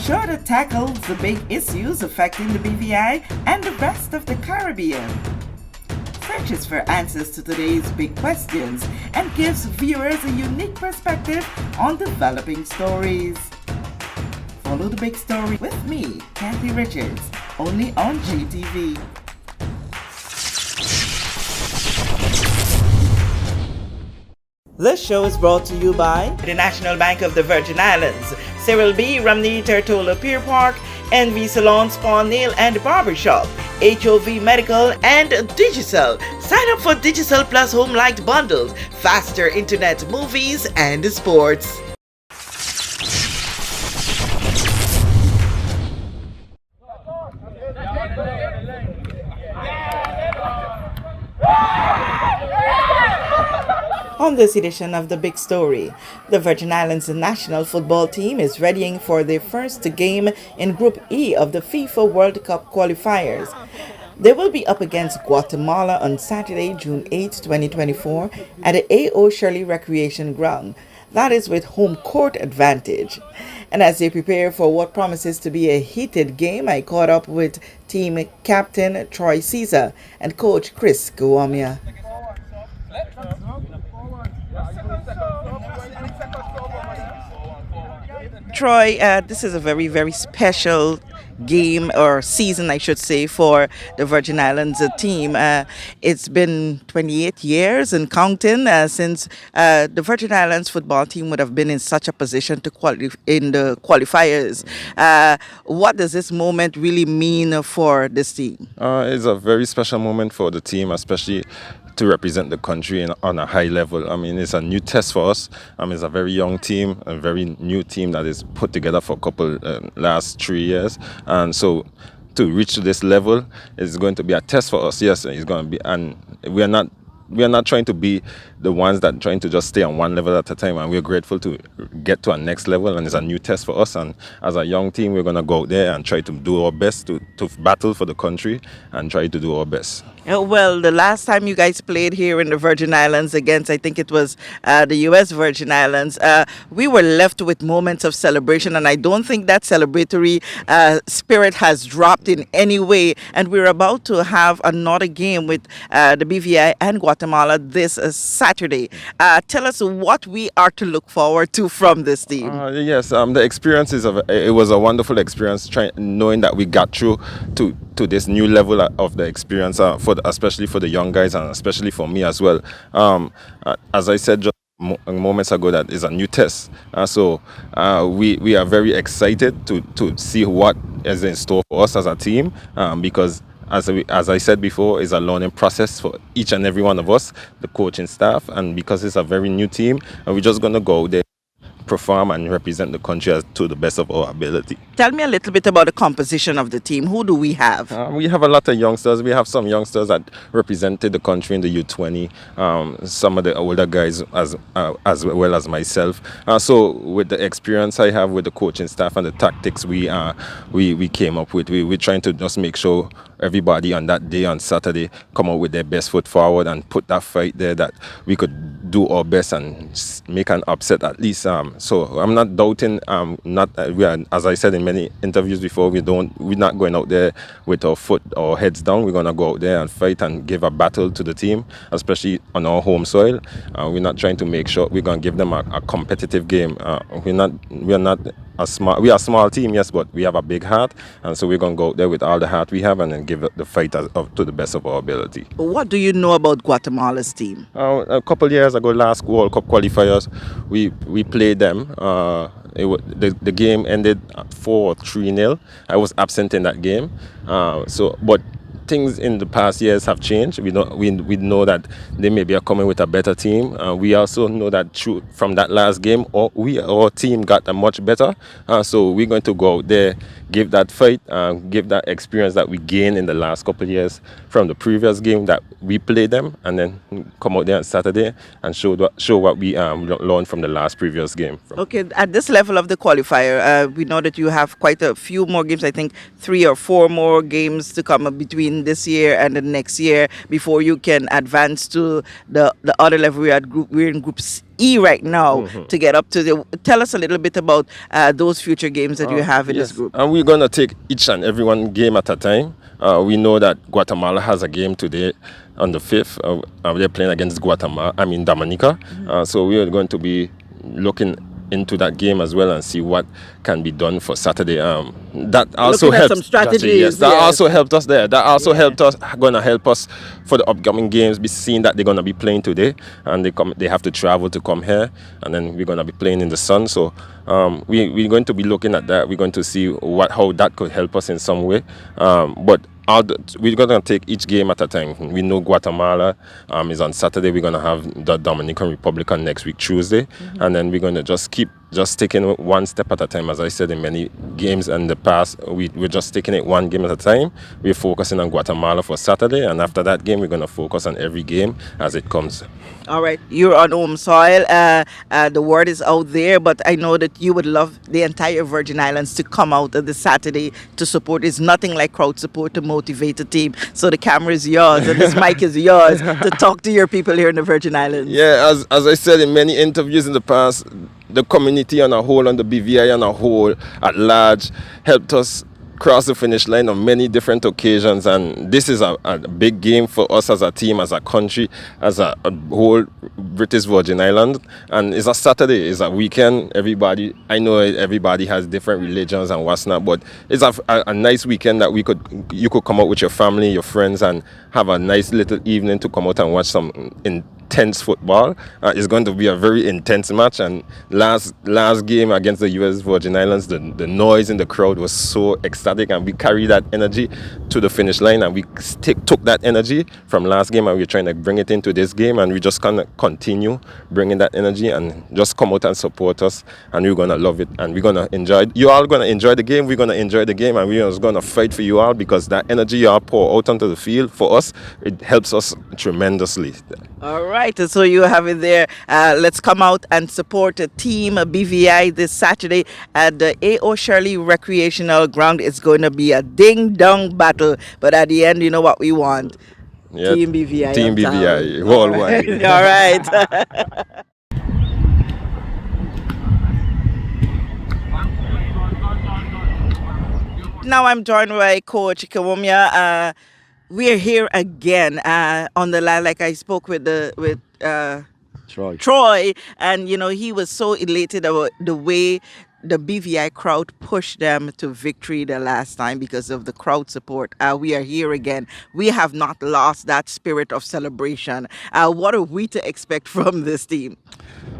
show that tackles the big issues affecting the BVI and the rest of the Caribbean. Searches for answers to today's big questions and gives viewers a unique perspective on developing stories. Follow the big story with me, Kathy Richards, only on GTV. This show is brought to you by the National Bank of the Virgin Islands, Cyril B. Ramney Tertola Pier Park, NV Salon Spa Nail and Barbershop, HOV Medical, and Digicel. Sign up for Digicel Plus Home Light Bundles, faster internet, movies, and sports. On this edition of The Big Story, the Virgin Islands national football team is readying for their first game in Group E of the FIFA World Cup qualifiers. They will be up against Guatemala on Saturday, June 8, 2024 at the A.O. Shirley Recreation Ground. That is with home court advantage. And as they prepare for what promises to be a heated game, I caught up with team captain Troy Caesar and coach Chris Guamia. Troy, this is a very, very special game or season, I should say, for the Virgin Islands team. It's been 28 years and counting since the Virgin Islands football team would have been in such a position to in the qualifiers. What does this moment really mean for this team? It's a very special moment for the team, especially to represent the country on a high level. I mean, it's a new test for us. It's a very young team, a very new team that is put together for a couple last 3 years. And so to reach to this level is going to be a test for us. Yes, it's going to be, and we are not trying to be the ones that are trying to just stay on one level at a time, and we're grateful to get to our next level, and it's a new test for us. And as a young team, we're going to go out there and try to do our best to battle for the country and try to do our best. Well, the last time you guys played here in the Virgin Islands against, I think it was the U.S. Virgin Islands, we were left with moments of celebration, and I don't think that celebratory spirit has dropped in any way. And we're about to have another game with the BVI and Guatemala this Saturday. Tell us what we are to look forward to from this team. Yes, the experience it was a wonderful experience, knowing that we got through to this new level of the experience, especially for the young guys and especially for me as well. As I said just moments ago, that is a new test. So we are very excited to see what is in store for us as a team, because as I said before, it's a learning process for each and every one of us, the coaching staff, and because it's a very new team, and we're just going to go there, perform and represent the country to the best of our ability. Tell me a little bit about the composition of the team. Who do we have? We have a lot of youngsters. We have some youngsters that represented the country in the U20. Some of the older guys as well as myself. So with the experience I have with the coaching staff and the tactics we came up with, we're trying to just make sure everybody on that day, on Saturday, come out with their best foot forward and put that fight there, that we could do our best and make an upset at least. So I'm not doubting. We are, as I said in many interviews before, we're not going out there with our heads down. We're gonna go out there and fight and give a battle to the team, especially on our home soil. We're not trying to make sure we're gonna give them a competitive game. We are a small team, yes, but we have a big heart, and so we're gonna go out there with all the heart we have and then give it the fight to the best of our ability. What do you know about Guatemala's team? A couple years ago, last World Cup qualifiers, we played them. The game ended 4-3-0. I was absent in that game. But things in the past years have changed. We know that they maybe are coming with a better team. We also know that from that last game, our team got much better. So we're going to go out there, give that fight, give that experience that we gained in the last couple of years from the previous game that we played them, and then come out there on Saturday and show what we learned from the last previous game. Okay, at this level of the qualifier, we know that you have quite a few more games. I think 3 or 4 more games to come between win this year and the next year before you can advance to the other level. We're in Group E right now to get up to the. Tell us a little bit about those future games that you have in this Yes, group. and we're gonna take each and every one game at a time. We know that Guatemala has a game today on the 5th. They're playing against Dominica. So we are going to be looking into that game as well and see what can be done for Saturday. That also Looking at helps. some strategies, Yes, that yes. also helped us there. That also helped us. Gonna help us for the upcoming games. Be seeing that they're gonna be playing today, and they have to travel to come here, and then we're gonna be playing in the sun. So we're going to be looking at that. We're going to see how that could help us in some way. But we're going to take each game at a time. We know Guatemala is on Saturday. We're going to have the Dominican Republic on next week, Tuesday. And then we're going to just keep taking one step at a time. As I said in many games in the past, we're just taking it one game at a time. We're focusing on Guatemala for Saturday. And after that game, we're going to focus on every game as it comes. All right, you're on home soil. The word is out there, but I know that you would love the entire Virgin Islands to come out on this Saturday to support. It's nothing like crowd support to motivate a team. So the camera is yours and this mic is yours to talk to your people here in the Virgin Islands. Yeah, as I said in many interviews in the past, the community on a whole, and the BVI on a whole at large, helped us cross the finish line on many different occasions, and this is a big game for us as a team, as a country, as a whole British Virgin Island. And it's a Saturday, it's a weekend. I know everybody has different religions and what's not, but it's a nice weekend that you could come out with your family, your friends, and have a nice little evening to come out and watch some intense football. It's going to be a very intense match, and last game against the US Virgin Islands, the noise in the crowd was so ecstatic, and we carried that energy to the finish line, and we took that energy from last game and we're trying to bring it into this game, and we just gonna continue bringing that energy and just come out and support us, and we're gonna love it, and we're gonna enjoy it. You all gonna enjoy the game, we're gonna enjoy the game, and we're just gonna fight for you all, because that energy you all pour out onto the field for us, it helps us tremendously. All right, so you have it there. Let's come out and support a team, a BVI, this Saturday at the A.O. Shirley Recreational Ground. It's going to be a ding-dong battle, but at the end, you know what we want? Yeah, Team BVI. Team BVI, worldwide. All right. Now I'm joined by Coach Kawumia. We're here again on the line, like I spoke with Troy, and he was so elated about the way the BVI crowd pushed them to victory the last time because of the crowd support. We are here again. We have not lost that spirit of celebration. What are we to expect from this team?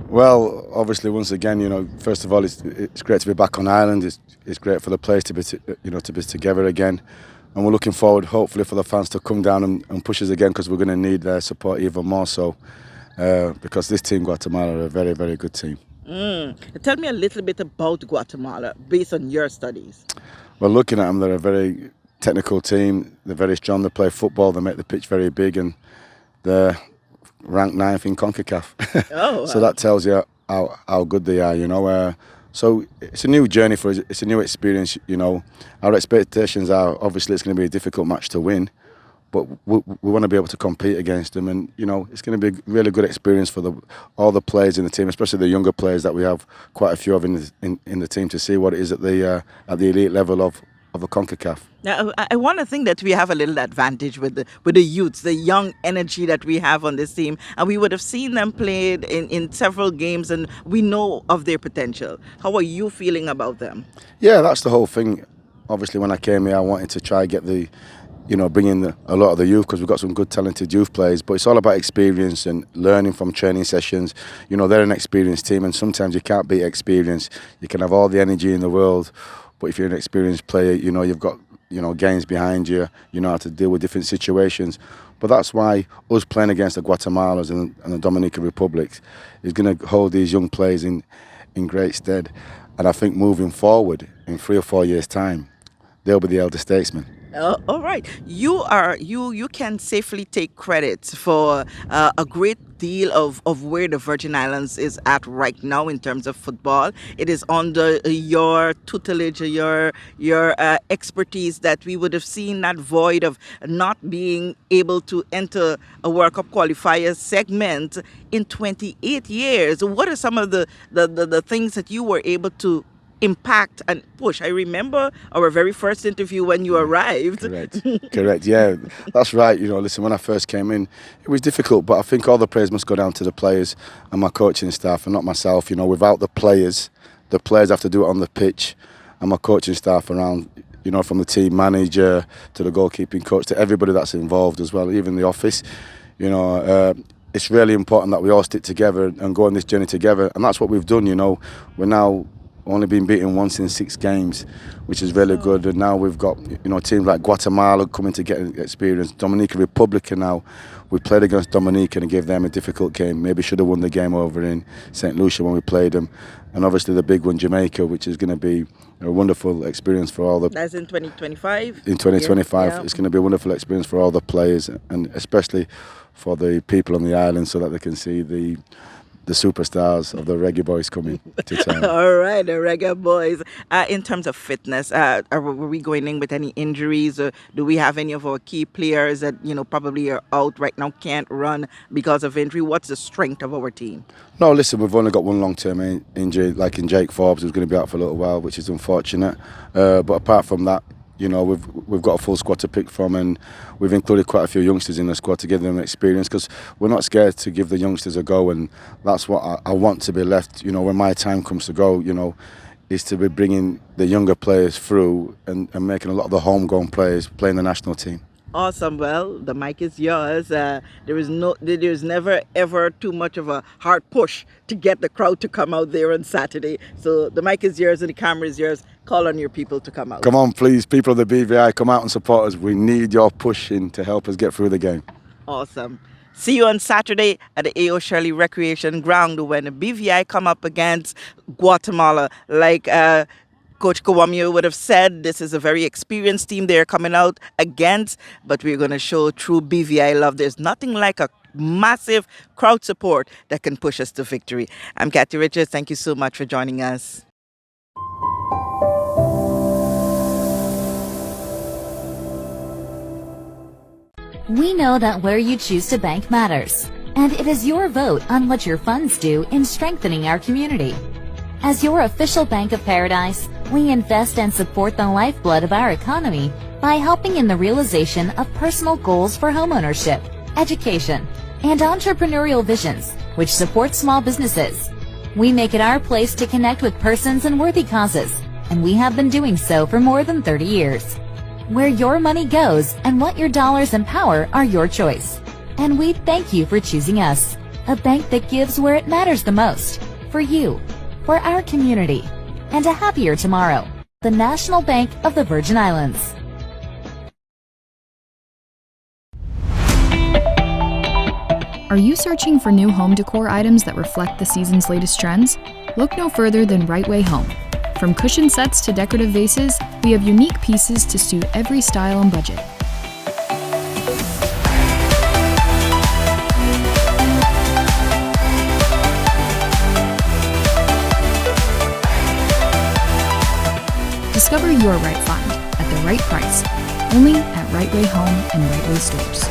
Well, obviously, once again, first of all, it's great to be back on Ireland. It's great for the players to be together again, and we're looking forward, hopefully, for the fans to come down and push us again, because we're going to need their support even more so, because this team, Guatemala, are a very, very good team. Tell me a little bit about Guatemala based on your studies. Well, looking at them, they're a very technical team. They're very strong. They play football. They make the pitch very big, and they're ranked 9th in CONCACAF. Oh, wow. So that tells you how good they are, So it's a new journey for us. It's a new experience, Our expectations are, obviously, it's going to be a difficult match to win, but we want to be able to compete against them, and it's going to be a really good experience for all the players in the team, especially the younger players that we have quite a few of in the team, to see what it is at the elite level of the CONCACAF. Now, I want to think that we have a little advantage with the youths, the young energy that we have on this team, and we would have seen them played in several games, and we know of their potential. How are you feeling about them? Yeah, that's the whole thing. Obviously, when I came here, I wanted to try get bring in a lot of the youth, because we've got some good, talented youth players. But it's all about experience and learning from training sessions. They're an experienced team, and sometimes you can't beat experience. You can have all the energy in the world, but if you're an experienced player, you've got games behind you. You know how to deal with different situations. But that's why us playing against the Guatemalas and the Dominican Republic is going to hold these young players in great stead. And I think moving forward, in 3 or 4 years' time, they'll be the elder statesmen. All right, you can safely take credit for a great deal of where the Virgin Islands is at right now in terms of football. It is under your tutelage, your expertise that we would have seen that void of not being able to enter a World Cup qualifier segment in 28 years. What are some of the things that you were able to impact and push? I remember our very first interview when you arrived. Correct. Yeah, that's right. Listen, when I first came in, it was difficult, but I think all the praise must go down to the players and my coaching staff, and not myself. Without the players have to do it on the pitch, and my coaching staff around. From the team manager to the goalkeeping coach to everybody that's involved as well, even the office. It's really important that we all stick together and go on this journey together, and that's what we've done. We're now only been beaten once in 6 games, which is really good. And now we've got teams like Guatemala coming to get experience. Dominican Republic now. We played against Dominican and gave them a difficult game. Maybe should have won the game over in St. Lucia when we played them. And obviously the big one, Jamaica, which is going to be a wonderful experience for all the... That's in 2025? In 2025. Yeah. It's going to be a wonderful experience for all the players, and especially for the people on the island, so that they can see the superstars of the Reggae Boys coming to town. All right, the Reggae Boys. In terms of fitness, were we going in with any injuries? Or do we have any of our key players that probably are out right now, can't run because of injury? What's the strength of our team? No, listen, we've only got one long-term injury, like in Jake Forbes, who's going to be out for a little while, which is unfortunate. But apart from that, we've got a full squad to pick from, and we've included quite a few youngsters in the squad to give them experience, because we're not scared to give the youngsters a go, and that's what I want to be left. When my time comes to go, is to be bringing the younger players through and making a lot of the homegrown players play in the national team. Awesome. Well, the mic is yours. There's never ever too much of a hard push to get the crowd to come out there on Saturday. So the mic is yours and the camera is yours. Call on your people to come out. Come on, please, people of the BVI, come out and support us. We need your pushing to help us get through the game. Awesome. See you on Saturday at the A.O. Shirley Recreation Ground when the BVI come up against Guatemala. Like Coach Kawamio would have said, this is a very experienced team they're coming out against, but we're going to show true BVI love. There's nothing like a massive crowd support that can push us to victory. I'm Kathy Richards. Thank you so much for joining us. We know that where you choose to bank matters, and it is your vote on what your funds do in strengthening our community. As your official Bank of Paradise, we invest and support the lifeblood of our economy by helping in the realization of personal goals for homeownership, education, and entrepreneurial visions, which support small businesses. We make it our place to connect with persons and worthy causes, and we have been doing so for more than 30 years. Where your money goes and what your dollars empower are your choice. And we thank you for choosing us, a bank that gives where it matters the most, for you, for our community, and a happier tomorrow. The National Bank of the Virgin Islands. Are you searching for new home decor items that reflect the season's latest trends? Look no further than Right Way Home. From cushion sets to decorative vases, we have unique pieces to suit every style and budget. Discover your right find at the right price, only at Right Way Home and Right Way Stores.